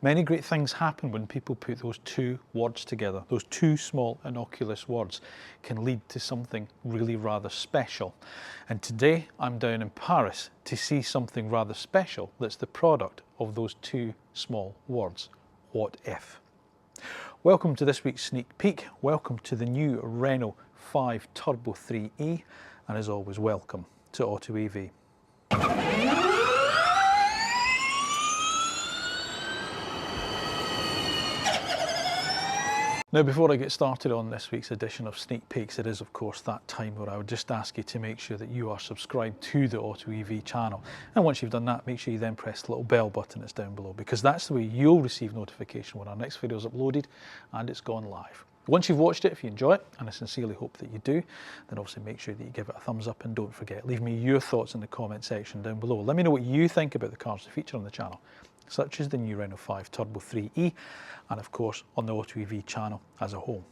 Many great things happen when people put those two words together. Those two small innocuous words can lead to something really rather special. And today I'm down in Paris to see something rather special that's the product of those two small words. What if? Welcome to this week's sneak peek. Welcome to the new Renault 5 Turbo 3e, and as always, welcome to AutoEV. Now, before I get started on this week's edition of Sneak Peeks, it is of course that time where I would just ask you to make sure that you are subscribed to the AutoEV channel. And once you've done that, make sure you then press the little bell button that's down below, because that's the way you'll receive notification when our next video is uploaded and it's gone live. Once you've watched it, if you enjoy it, and I sincerely hope that you do, then obviously make sure that you give it a thumbs up, and don't forget, leave me your thoughts in the comment section down below. Let me know what you think about the cars that feature on the channel, such as the new Renault 5 Turbo 3e, and of course on the AutoEV channel as a whole.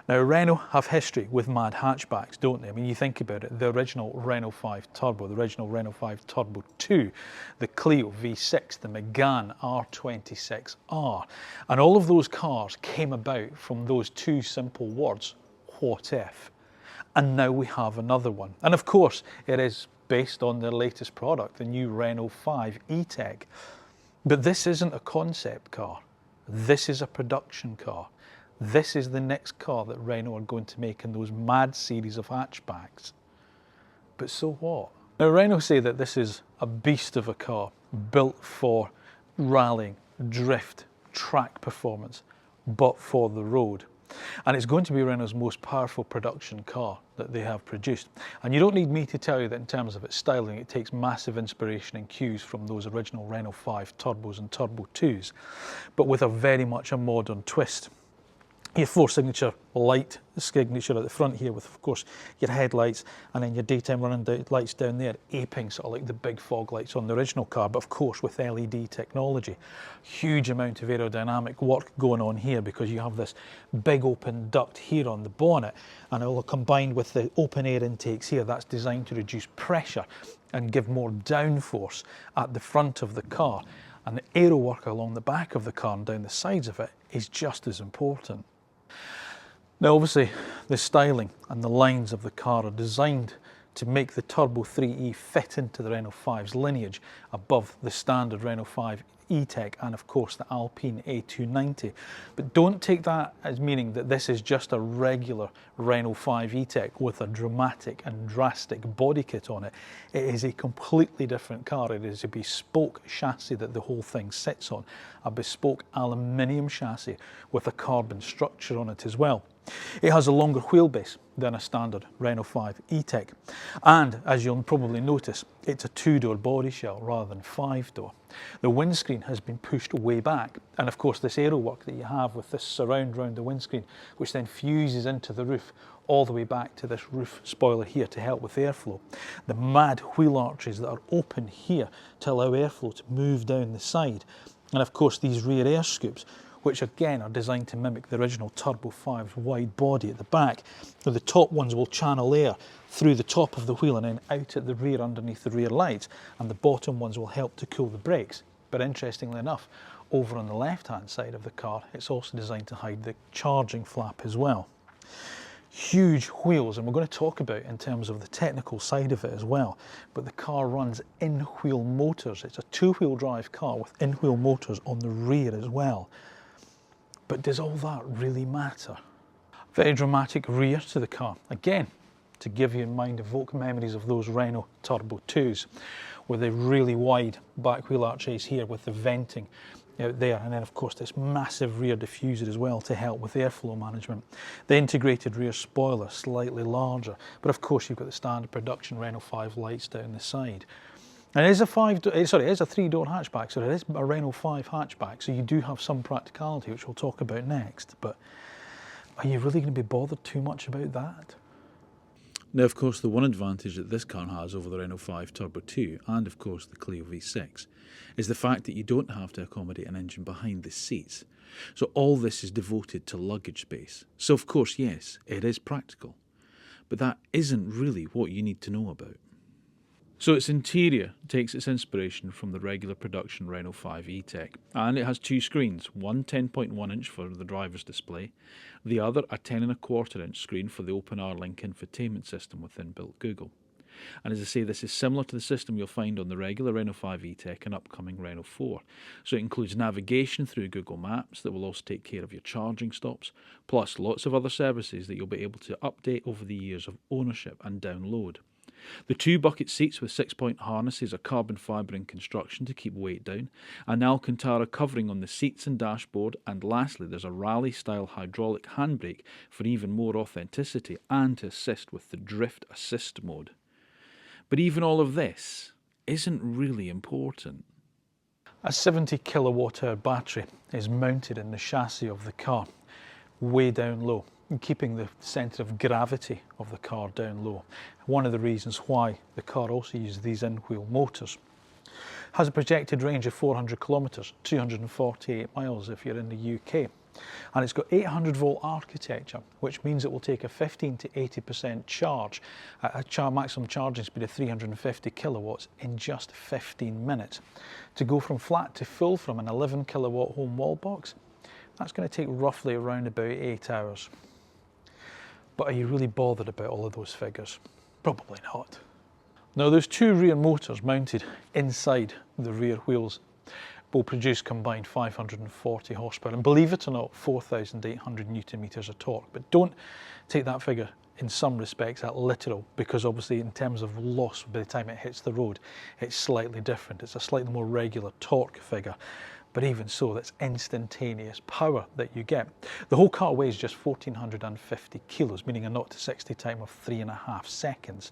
Now, Renault have history with mad hatchbacks, don't they? I mean, you think about it, the original Renault 5 Turbo, the original Renault 5 Turbo 2, the Clio V6, the Megane R26R, and all of those cars came about from those two simple words, what if? And now we have another one. And of course, it is based on their latest product, the new Renault 5 E-Tech. But this isn't a concept car. This is a production car. This is the next car that Renault are going to make in those mad series of hatchbacks. But so what? Now, Renault say that this is a beast of a car built for rallying, drift, track performance, but for the road. And it's going to be Renault's most powerful production car that they have produced. And you don't need me to tell you that in terms of its styling, it takes massive inspiration and cues from those original Renault 5 Turbos and Turbo 2s, but with a very much a modern twist. Your 4 signature light signature at the front here with, of course, your headlights, and then your daytime running lights down there, aping sort of like the big fog lights on the original car, but of course with LED technology. Huge amount of aerodynamic work going on here, because you have this big open duct here on the bonnet, and all combined with the open air intakes here, that's designed to reduce pressure and give more downforce at the front of the car. And the aero work along the back of the car and down the sides of it is just as important. Now, obviously, the styling and the lines of the car are designed to make the Turbo 3e fit into the Renault 5's lineage above the standard Renault 5 E-Tech and of course the Alpine A290. But don't take that as meaning that this is just a regular Renault 5 E-Tech with a dramatic and drastic body kit on it. It is a completely different car. It is a bespoke chassis that the whole thing sits on, a bespoke aluminium chassis with a carbon structure on it as well. It has a longer wheelbase than a standard Renault 5 E-Tech, and as you'll probably notice, it's a 2-door body shell rather than 5-door. The windscreen has been pushed way back, and of course this aero work that you have with this surround around the windscreen, which then fuses into the roof all the way back to this roof spoiler here to help with airflow. The mad wheel arches that are open here to allow airflow to move down the side, and of course these rear air scoops, which again are designed to mimic the original Turbo 5's wide body at the back. Now, the top ones will channel air through the top of the wheel and then out at the rear underneath the rear lights, and the bottom ones will help to cool the brakes. But interestingly enough, over on the left hand side of the car, it's also designed to hide the charging flap as well. Huge wheels, and we're going to talk about in terms of the technical side of it as well, but the car runs in-wheel motors. It's a 2-wheel drive car with in-wheel motors on the rear as well. But does all that really matter? Very dramatic rear to the car. Again, to give you in mind, evoke memories of those Renault Turbo 2s with the really wide back wheel arches here with the venting out there, and then of course this massive rear diffuser as well to help with airflow management. The integrated rear spoiler, slightly larger, but of course you've got the standard production Renault 5 lights down the side. And it is a 3-door hatchback, so it is a Renault 5 hatchback, so you do have some practicality, which we'll talk about next, but are you really going to be bothered too much about that? Now, of course, the one advantage that this car has over the Renault 5 Turbo 2, and of course the Clio V6, is the fact that you don't have to accommodate an engine behind the seats. So all this is devoted to luggage space. So of course, yes, it is practical, but that isn't really what you need to know about. So its interior takes its inspiration from the regular production Renault 5 E-Tech, and it has two screens, one 10.1 inch for the driver's display, the other a 10.25 inch screen for the OpenR-Link infotainment system with inbuilt Google. And as I say, this is similar to the system you'll find on the regular Renault 5 E-Tech and upcoming Renault 4. So it includes navigation through Google Maps that will also take care of your charging stops, plus lots of other services that you'll be able to update over the years of ownership and download. The two bucket seats with 6-point harnesses are carbon fibre in construction to keep weight down, an Alcantara covering on the seats and dashboard, and lastly there's a rally-style hydraulic handbrake for even more authenticity and to assist with the drift assist mode. But even all of this isn't really important. A 70 kilowatt hour battery is mounted in the chassis of the car, way down low, keeping the centre of gravity of the car down low. One of the reasons why the car also uses these in-wheel motors. Has a projected range of 400 kilometres, 248 miles if you're in the UK. And it's got 800 volt architecture, which means it will take a 15 to 80% charge at a maximum charging speed of 350 kilowatts in just 15 minutes. To go from flat to full from an 11 kilowatt home wall box, that's going to take roughly around about 8 hours. But are you really bothered about all of those figures? Probably not. Now there's two rear motors mounted inside the rear wheels. Will produce combined 540 horsepower and believe it or not 4,800 newton meters of torque. But don't take that figure in some respects at literal, because obviously in terms of loss by the time it hits the road it's slightly different. It's a slightly more regular torque figure. But even so, that's instantaneous power that you get. The whole car weighs just 1,450 kilos, meaning a 0 to 60 time of 3.5 seconds.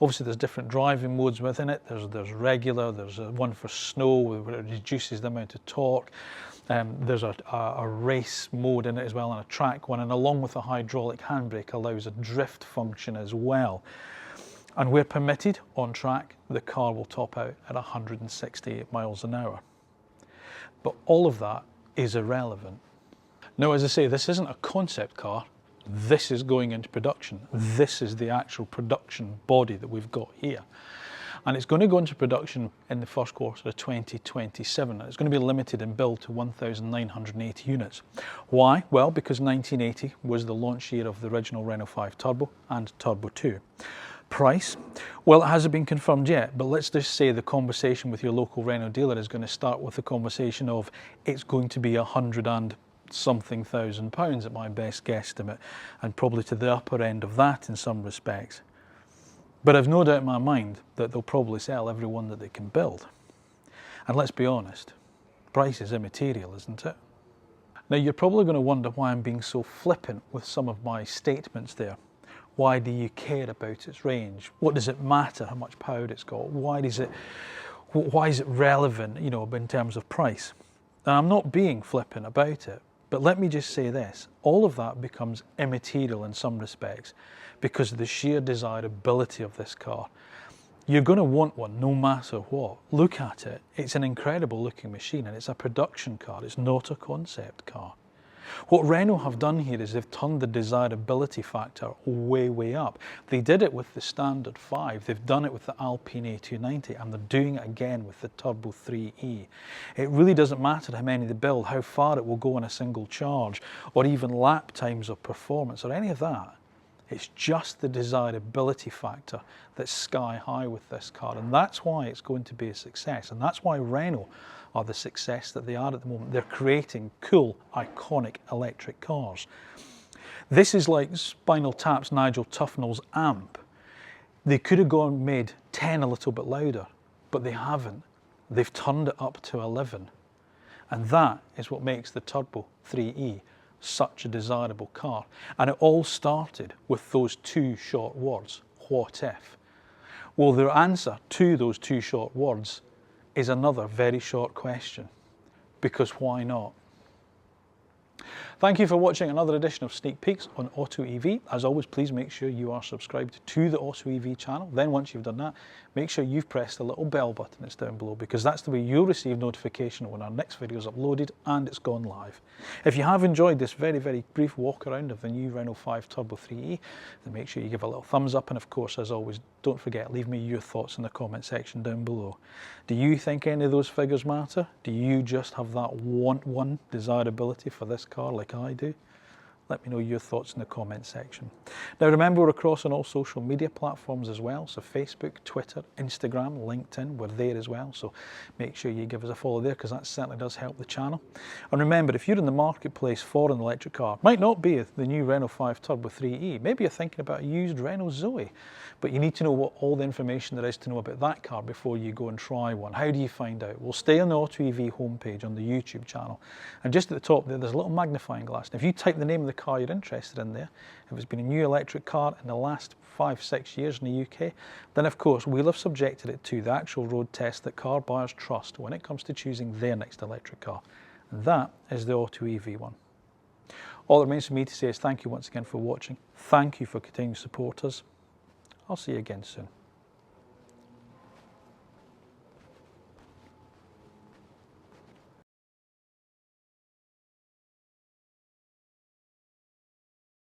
Obviously, there's different driving modes within it. There's regular, there's one for snow where it reduces the amount of torque. There's a race mode in it as well, and a track one, and along with a hydraulic handbrake allows a drift function as well. And where permitted on track, the car will top out at 168 miles an hour. But all of that is irrelevant. Now, as I say, this isn't a concept car. This is going into production. This is the actual production body that we've got here. And it's going to go into production in the first quarter of 2027. It's going to be limited in build to 1,980 units. Why? Well, because 1980 was the launch year of the original Renault 5 Turbo and Turbo 2. Price? Well, it hasn't been confirmed yet, but let's just say the conversation with your local Renault dealer is going to start with the conversation of it's going to be 100 and something thousand pounds at my best guesstimate, and probably to the upper end of that in some respects. But I've no doubt in my mind that they'll probably sell every one that they can build. And let's be honest, price is immaterial, isn't it? Now you're probably going to wonder why I'm being so flippant with some of my statements there. Why do you care about its range? What does it matter how much power it's got? Why is it relevant, in terms of price? And I'm not being flippant about it, but let me just say this. All of that becomes immaterial in some respects because of the sheer desirability of this car. You're going to want one no matter what. Look at it. It's an incredible looking machine, and it's a production car. It's not a concept car. What Renault have done here is they've turned the desirability factor way, way up. They did it with the standard 5, they've done it with the Alpine A290, and they're doing it again with the Turbo 3E. It really doesn't matter how many they build, how far it will go on a single charge, or even lap times of performance, or any of that. It's just the desirability factor that's sky high with this car, and that's why it's going to be a success, and that's why Renault are the success that they are at the moment. They're creating cool, iconic electric cars. This is like Spinal Tap's Nigel Tufnell's amp. They could have made 10 a little bit louder, but they haven't. They've turned it up to 11. And that is what makes the Turbo 3E such a desirable car. And it all started with those two short words, what if? Well, their answer to those two short words is another very short question, because why not? Thank you for watching another edition of Sneak Peeks on AutoEV. As always, please make sure you are subscribed to the AutoEV channel. Then once you've done that, make sure you've pressed the little bell button that's down below, because that's the way you'll receive notification when our next video is uploaded and it's gone live. If you have enjoyed this very, very brief walk around of the new Renault 5 Turbo 3E, then make sure you give a little thumbs up, and of course, as always, don't forget, leave me your thoughts in the comment section down below. Do you think any of those figures matter? Do you just have that one desirability for this car like I do? Let me know your thoughts in the comment section. Now remember, we're across on all social media platforms as well. So Facebook, Twitter, Instagram, LinkedIn, we're there as well. So make sure you give us a follow there, because that certainly does help the channel. And remember, if you're in the marketplace for an electric car, might not be the new Renault 5 Turbo 3e, maybe you're thinking about a used Renault Zoe, but you need to know what all the information there is to know about that car before you go and try one. How do you find out? Well, stay on the AutoEV homepage on the YouTube channel. And just at the top there, there's a little magnifying glass. And if you type the name of the car you're interested in there, if it's been a new electric car in the last 5-6 years in the UK, then of course we'll have subjected it to the actual road test that car buyers trust when it comes to choosing their next electric car. And that is the AutoEV one. All that remains for me to say is thank you once again for watching. Thank you for continuing to support us. I'll see you again soon.